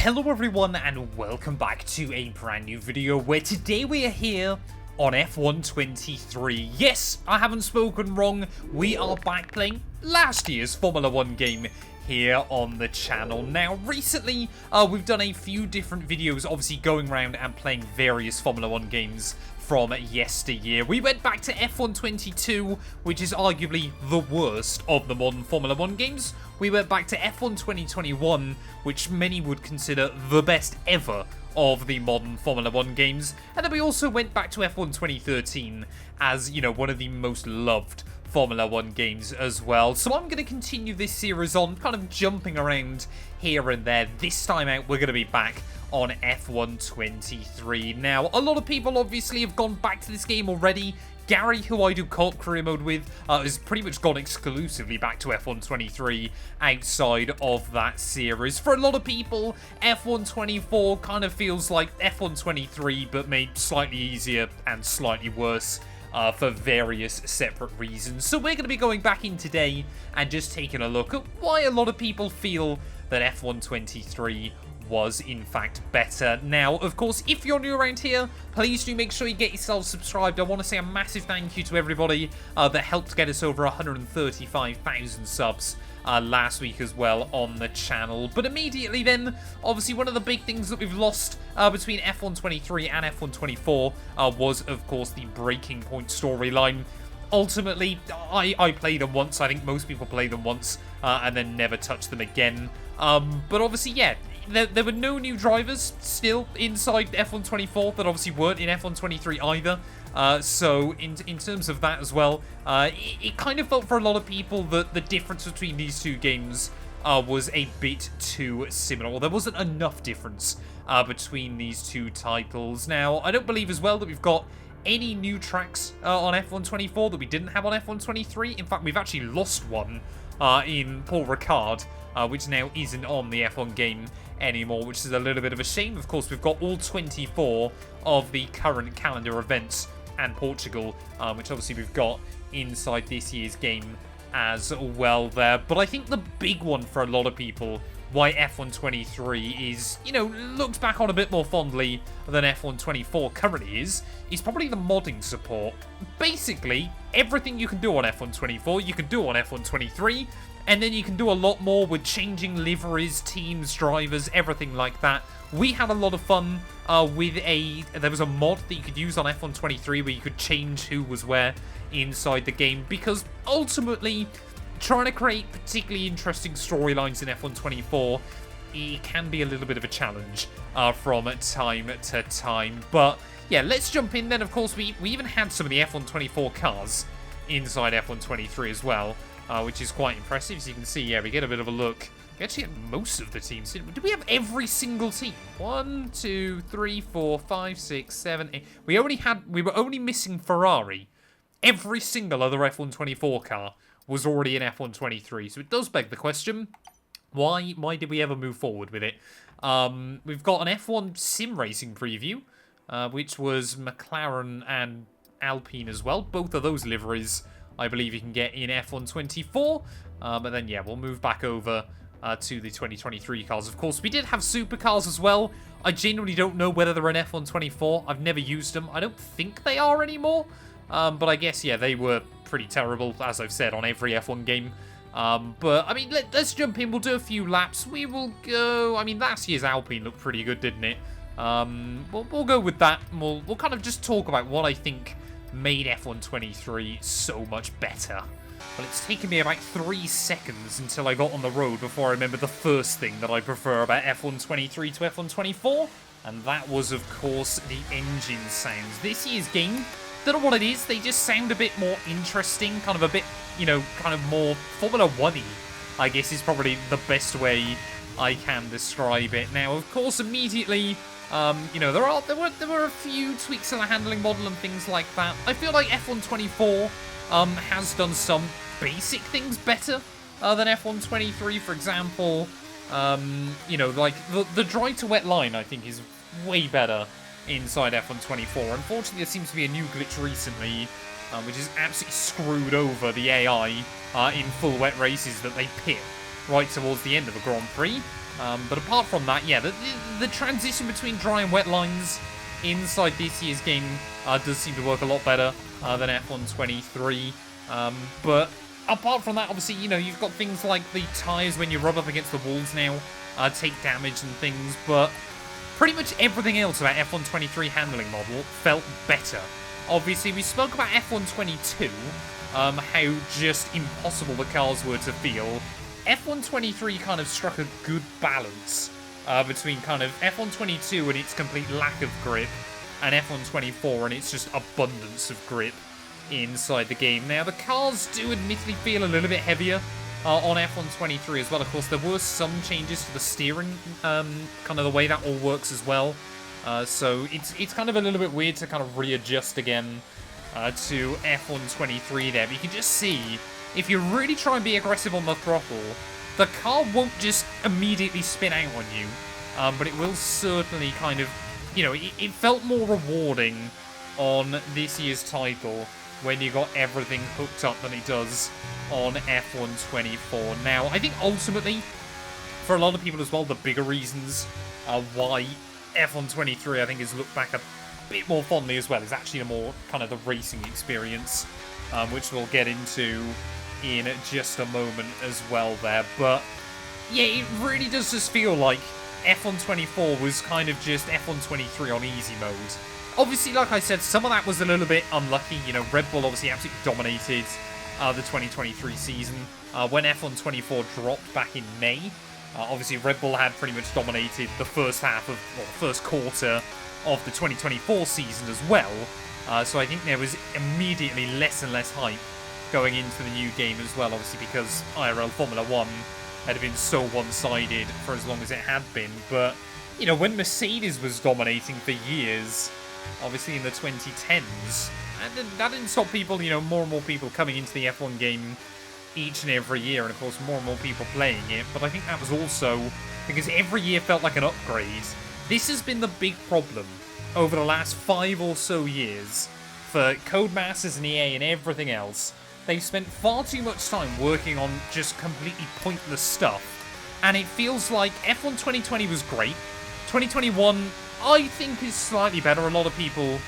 Hello everyone and welcome back to a brand new video where today we are here on F123. Yes, I haven't spoken wrong, we are back playing last year's Formula 1 game here on the channel. Now recently we've done a few different videos obviously going around and playing various Formula 1 games from yesteryear. We went back to F122, which is arguably the worst of the modern Formula 1 games. We went back to F1 2021, which many would consider the best ever of the modern Formula 1 games. And then we also went back to F1 2013 as, you know, one of the most loved Formula 1 games as well. So I'm going to continue this series on, kind of jumping around here and there. This time out, we're going to be back on F123. Now, a lot of people obviously have gone back to this game already. Gary, who I do co-op career mode with, has pretty much gone exclusively back to F123 outside of that series. For a lot of people, F124 kind of feels like F123, but made slightly easier and slightly worse for various separate reasons. So we're going to be going back in today and just taking a look at why a lot of people feel that F123 was in fact better. Now, of course, if you're new around here, please do make sure you get yourself subscribed. I want to say a massive thank you to everybody that helped get us over 135,000 subs last week as well on the channel. But immediately then, obviously one of the big things that we've lost between F123 and F124 was, of course, the Breaking Point storyline. Ultimately, I played them once. I think most people play them once and then never touch them again. But obviously, yeah, there were no new drivers still inside F124 that obviously weren't in F123 either. So in terms of that as well, it kind of felt for a lot of people that the difference between these two games was a bit too similar. Well, there wasn't enough difference between these two titles. Now, I don't believe as well that we've got any new tracks on F124 that we didn't have on F123. In fact, we've actually lost one in Paul Ricard, which now isn't on the F1 game anymore, which is a little bit of a shame. Of course, we've got all 24 of the current calendar events and Portugal, which obviously we've got inside this year's game as well there. But I think the big one for a lot of people, why F123 is, you know, looked back on a bit more fondly than F124 currently is probably the modding support. Basically, everything you can do on F124, you can do on F123, and then you can do a lot more with changing liveries, teams, drivers, everything like that. We had a lot of fun with there was a mod that you could use on F123 where you could change who was where inside the game, because ultimately, trying to create particularly interesting storylines in F124, it can be a little bit of a challenge from time to time. But yeah, let's jump in then. Of course, we even had some of the F124 cars inside F123 as well, which is quite impressive. As you can see, yeah, we get a bit of a look. We actually had most of the teams. Did we have every single team? 1, 2, 3, 4, 5, 6, 7, 8. We were only missing Ferrari. Every single other F124 car was already in F123. So it does beg the question, why did we ever move forward with it? We've got an F1 sim racing preview, which was McLaren and Alpine as well. Both of those liveries, I believe you can get in F124. But then, yeah, we'll move back over to the 2023 cars. Of course, we did have supercars as well. I genuinely don't know whether they're in F124. I've never used them. I don't think they are anymore. But I guess, yeah, they were pretty terrible, as I've said, on every F1 game. But, I mean, let's jump in. We'll do a few laps. We will go... I mean, last year's Alpine looked pretty good, didn't it? We'll go with that. And we'll kind of just talk about what I think made F123 so much better. Well, it's taken me about 3 seconds until I got on the road before I remember the first thing that I prefer about F123 to F124. And that was, of course, the engine sounds. This year's game, don't know what it is, they just sound a bit more interesting, kind of a bit, you know, kind of more Formula 1-y, I guess is probably the best way I can describe it. Now, of course, immediately, you know, there were a few tweaks to the handling model and things like that. I feel like F124 has done some basic things better than F123. For example, you know, like the dry to wet line, I think, is way better inside F124. Unfortunately, there seems to be a new glitch recently, which has absolutely screwed over the AI in full wet races that they pit right towards the end of the Grand Prix. But apart from that, yeah, the transition between dry and wet lines inside this year's game does seem to work a lot better than F123. But apart from that, obviously, you know, you've got things like the tyres when you rub up against the walls now take damage and things, but pretty much everything else about F123 handling model felt better. Obviously, we spoke about F122, how just impossible the cars were to feel. F123 kind of struck a good balance between kind of F122 and its complete lack of grip, and F124 and its just abundance of grip inside the game. Now, the cars do admittedly feel a little bit heavier on F123 as well. Of course, there were some changes to the steering, kind of the way that all works as well. So it's kind of a little bit weird to kind of readjust again to F123 there. But you can just see, if you really try and be aggressive on the throttle, the car won't just immediately spin out on you. But it will certainly kind of, you know, it felt more rewarding on this year's title when you got everything hooked up than it does on F124. Now, I think ultimately, for a lot of people as well, the bigger reasons why F123, I think, is looked back a bit more fondly as well is actually a more kind of the racing experience, which we'll get into in just a moment as well there. But yeah, it really does just feel like F124 was kind of just F123 on easy mode. Obviously, like I said, some of that was a little bit unlucky. You know, Red Bull obviously absolutely dominated the 2023 season. When F124 dropped back in May, obviously Red Bull had pretty much dominated the first half of, well, the first quarter of the 2024 season as well. So I think there was immediately less and less hype going into the new game as well, obviously because IRL Formula 1 had been so one-sided for as long as it had been. But, you know, when Mercedes was dominating for years, obviously in the 2010s, and that didn't stop people, you know, more and more people coming into the F1 game each and every year, and of course more and more people playing it. But I think that was also because every year felt like an upgrade. This has been the big problem over the last 5 or so years for Codemasters and EA and everything else. They've spent far too much time working on just completely pointless stuff, and it feels like F1 2020 was great. 2021, I think, is slightly better. A lot of people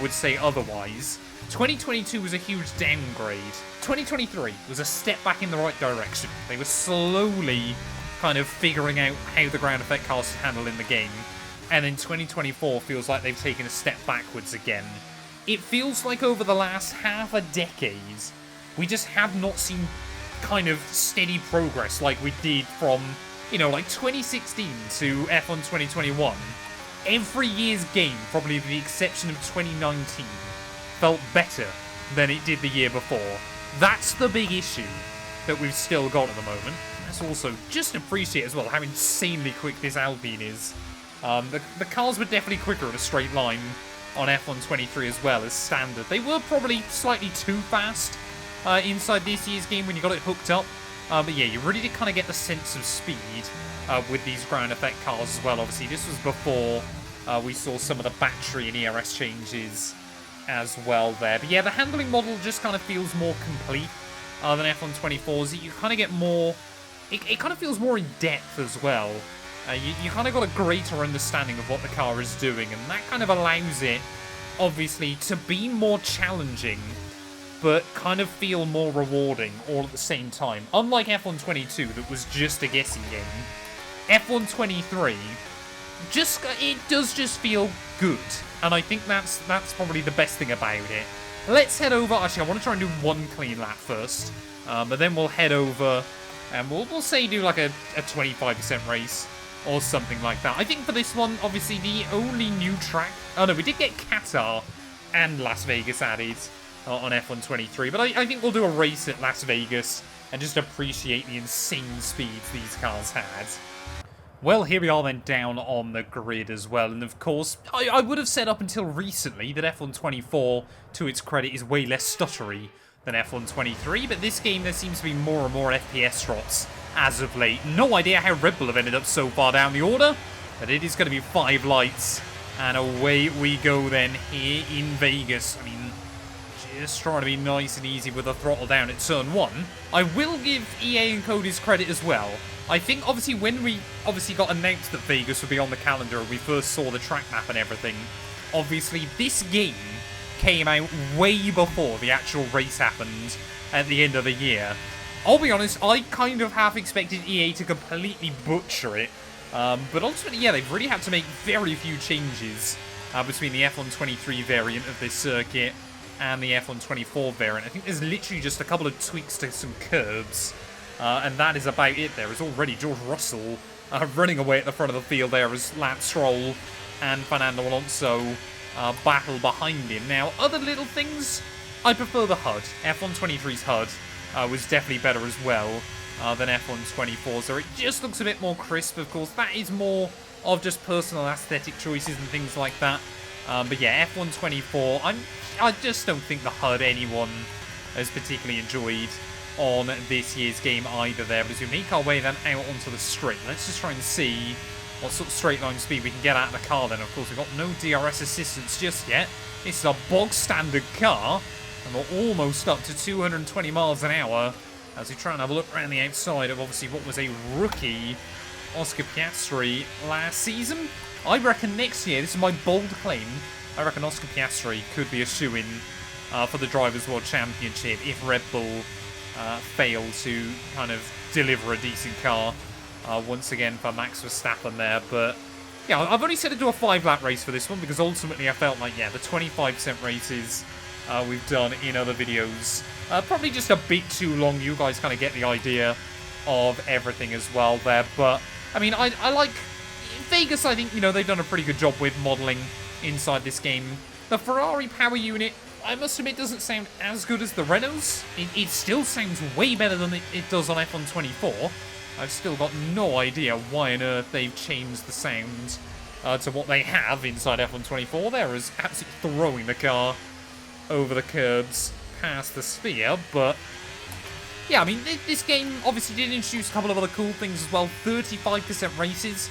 would say otherwise. 2022 was a huge downgrade. 2023 was a step back in the right direction. They were slowly kind of figuring out how the ground effect cars should handle in the game. And then 2024 feels like they've taken a step backwards again. It feels like over the last half a decade, we just have not seen kind of steady progress like we did from, you know, like 2016 to F1 2021. Every year's game, probably with the exception of 2019, felt better than it did the year before. That's the big issue that we've still got at the moment. Let's also just appreciate as well how insanely quick this Alpine is. The cars were definitely quicker in a straight line on F123 as well as standard. They were probably slightly too fast inside this year's game when you got it hooked up. But yeah, you really did kind of get the sense of speed with these ground effect cars as well. Obviously, this was before we saw some of the battery and ERS changes as well there. But yeah, the handling model just kind of feels more complete than F124's. You kind of get more... It kind of feels more in depth as well. You kind of got a greater understanding of what the car is doing, and that kind of allows it, obviously, to be more challenging, but kind of feel more rewarding all at the same time. Unlike F122, that was just a guessing game, F123, it does just feel good, and I think that's probably the best thing about it. Let's head over. Actually, I want to try and do one clean lap first, but then we'll head over, and we'll say do like a 25% race or something like that. I think for this one, obviously, the only new track... Oh, no, we did get Qatar and Las Vegas added on F123, but I think we'll do a race at Las Vegas and just appreciate the insane speeds these cars had. Well, here we are then down on the grid as well, and of course, I would have said up until recently that F124, to its credit, is way less stuttery than F123, but this game there seems to be more and more FPS drops as of late. No idea how Red Bull have ended up so far down the order, but it is going to be 5 lights, and away we go then here in Vegas. I mean, just trying to be nice and easy with the throttle down at turn 1. I will give EA and Cody's credit as well. I think, obviously, when we got announced that Vegas would be on the calendar and we first saw the track map and everything, obviously, this game came out way before the actual race happened at the end of the year. I'll be honest, I kind of half expected EA to completely butcher it. But ultimately, yeah, they've really had to make very few changes between the F123 variant of this circuit and the F124 variant. I think there's literally just a couple of tweaks to some curbs, and that is about it. There is already George Russell running away at the front of the field there as Lance Stroll and Fernando Alonso battle behind him. Now, other little things, I prefer the HUD. F123's HUD was definitely better as well than F124, so it just looks a bit more crisp. Of course, that is more of just personal aesthetic choices and things like that. But yeah, F124, I just don't think the HUD anyone has particularly enjoyed on this year's game either there. But as we make our way then out onto the straight, let's just try and see what sort of straight line speed we can get out of the car then. Of course, we've got no DRS assistance just yet. This is a bog standard car, and we're almost up to 220 miles an hour as we try and have a look around the outside of obviously what was a rookie Oscar Piastri last season. I reckon next year, this is my bold claim, I reckon Oscar Piastri could be a shoo-in for the Drivers' World Championship if Red Bull fail to kind of deliver a decent car once again for Max Verstappen there. But yeah, I've only set it to a 5-lap race for this one because ultimately I felt like, yeah, the 25% races we've done in other videos, probably just a bit too long. You guys kind of get the idea of everything as well there. But I mean, I like Vegas. I think, you know, they've done a pretty good job with modelling inside this game. The Ferrari power unit, I must admit, doesn't sound as good as the Renault's. It still sounds way better than it does on F124. I've still got no idea why on earth they've changed the sound to what they have inside F124. There is absolutely throwing the car over the curbs past the sphere. But yeah, I mean, this game obviously did introduce a couple of other cool things as well. 35% races,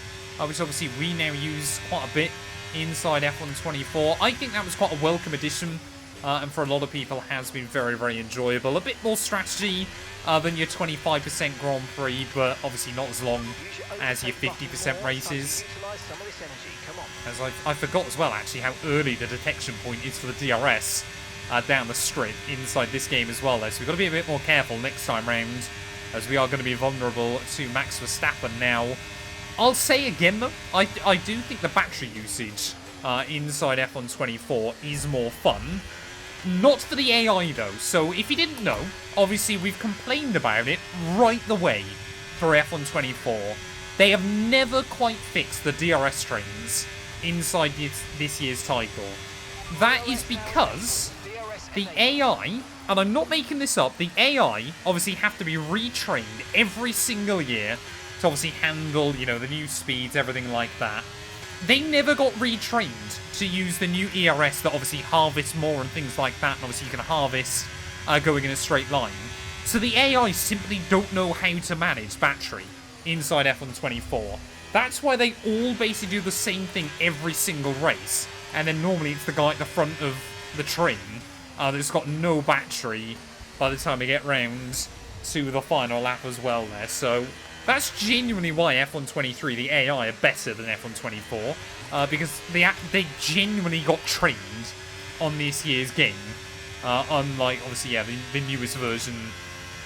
which obviously we now use quite a bit inside F124. I think that was quite a welcome addition, and for a lot of people has been very, very enjoyable. A bit more strategy than your 25% Grand Prix, but obviously not as long as your 50% races. As I forgot as well, actually, how early the detection point is for the DRS down the straight inside this game as well. So we've got to be a bit more careful next time round, as we are going to be vulnerable to Max Verstappen now. I'll say again, though, I do think the battery usage inside F124 is more fun. Not for the AI, though. So if you didn't know, obviously we've complained about it right the way for F124. They have never quite fixed the DRS trains inside this year's title. That is because the AI, and I'm not making this up, the AI obviously have to be retrained every single year to obviously handle, you know, the new speeds, everything like that. They never got retrained to use the new ERS that obviously harvests more and things like that, and obviously you can harvest going in a straight line. So the AI simply don't know how to manage battery inside F124. That's why they all basically do the same thing every single race, and then normally it's the guy at the front of the train that's got no battery by the time we get round to the final lap as well there. So that's genuinely why F123, the AI, are better than F124, because they genuinely got trained on this year's game, unlike, obviously, yeah, the newest version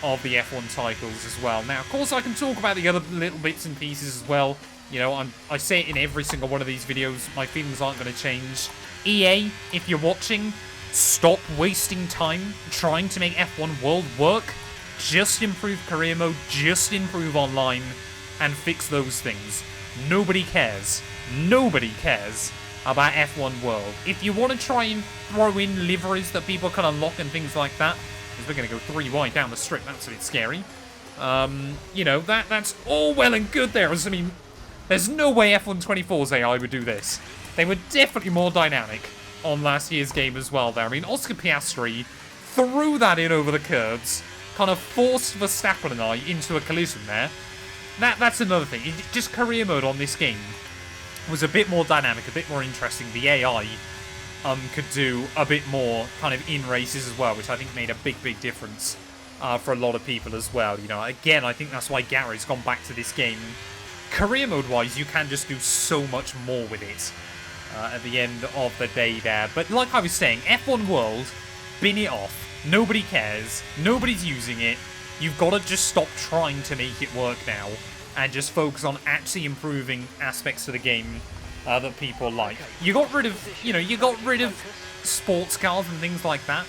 of the F1 titles as well. Now, of course, I can talk about the other little bits and pieces as well. You know, I say it in every single one of these videos, my feelings aren't going to change. EA, if you're watching, stop wasting time trying to make F1 World work. Just improve career mode, just improve online, and fix those things. Nobody cares. Nobody cares about F1 World. If you want to try and throw in liveries that people can unlock and things like that, because we're going to go 3 wide down the strip, that's a bit scary. You know, that's all well and good there. I mean, there's no way F124's AI would do this. They were definitely more dynamic on last year's game as well there. I mean, Oscar Piastri threw that in over the curbs, kind of forced Verstappen and I into a collision there. That's another thing. Just career mode on this game was a bit more dynamic, a bit more interesting. The AI could do a bit more kind of in races as well, which I think made a big difference for a lot of people as well. You know, again, I think that's why Gary's gone back to this game. Career mode wise, you can just do so much more with it at the end of the day there. But like I was saying, F1 World, bin it off. Nobody cares. Nobody's using it. You've got to just stop trying to make it work now and just focus on actually improving aspects of the game that people like. You got rid of, you got rid of sports cars and things like that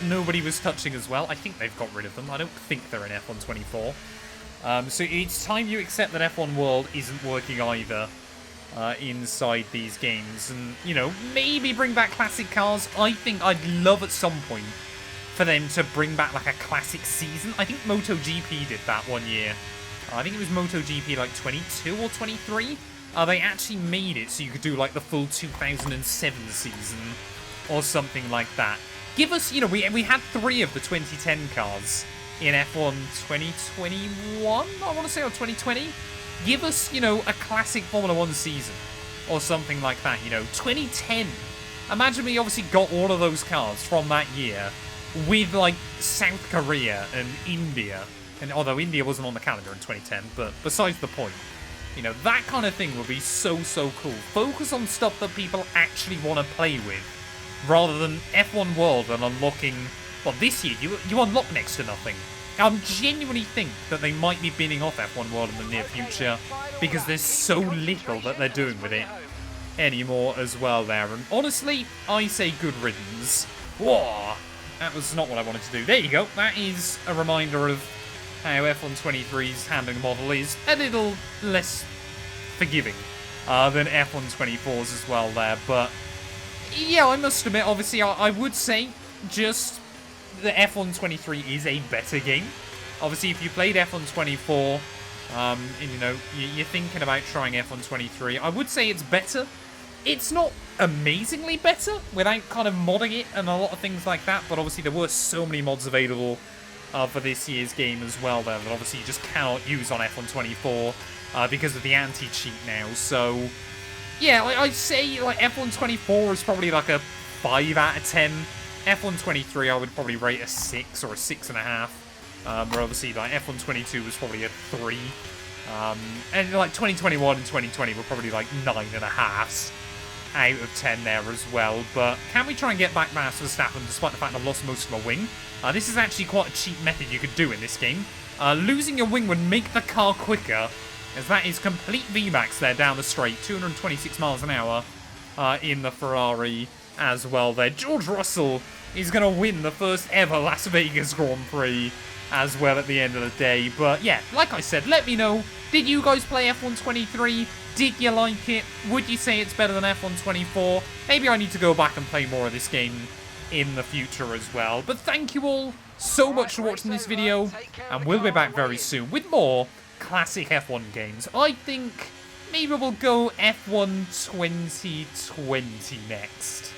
nobody was touching as well. I think they've got rid of them. I don't think they're in F1 24. So it's time you accept that F1 World isn't working either inside these games. And, maybe bring back classic cars. I think I'd love at some point for them to bring back like a classic season. I think MotoGP did that one year. I think it was MotoGP like 22 or 23. They actually made it so you could do like the full 2007 season or something like that. Give us, we had 3 of the 2010 cars in F1 2021, I want to say, or 2020. Give us, a classic Formula 1 season or something like that, 2010. Imagine we obviously got all of those cars from that year with, like, South Korea and India. And although India wasn't on the calendar in 2010, but besides the point, that kind of thing would be so cool. Focus on stuff that people actually want to play with, rather than F1 World and unlocking... Well, this year, you unlock next to nothing. I genuinely think that they might be binning off F1 World in the near future, because there's so little that they're doing with it anymore as well there. And honestly, I say good riddance. Whoa! That was not what I wanted to do. There you go. That is a reminder of how F1 23's handling model is a little less forgiving than F1 24's as well there. But yeah, I must admit, obviously, I would say just the F1 23 is a better game. Obviously, if you played F1 24 and, you're thinking about trying F1 23, I would say it's better. It's not amazingly better without kind of modding it and a lot of things like that, but obviously there were so many mods available for this year's game as well there that obviously you just cannot use on F1 24 because of the anti-cheat now. So yeah, I'd say like F1 24 is probably like a 5 out of 10. F1 23 I would probably rate a 6 or a 6.5. Where obviously like F1 22 was probably a 3. And like 2021 and 2020 were probably like 9.5s out of 10 there as well. But can we try and get back Max Verstappen despite the fact I've lost most of my wing? This is actually quite a cheap method you could do in this game. Losing your wing would make the car quicker, as that is complete VMAX there down the straight, 226 miles an hour in the Ferrari as well there. George Russell is going to win the first ever Las Vegas Grand Prix as well at the end of the day. But yeah, like I said, let me know, did you guys play F1 23? Did you like it? Would you say it's better than F1 24? Maybe I need to go back and play more of this game in the future as well. But thank you all so much for watching this video, and we'll be back very soon with more classic F1 games. I think maybe we'll go F1 2020 next.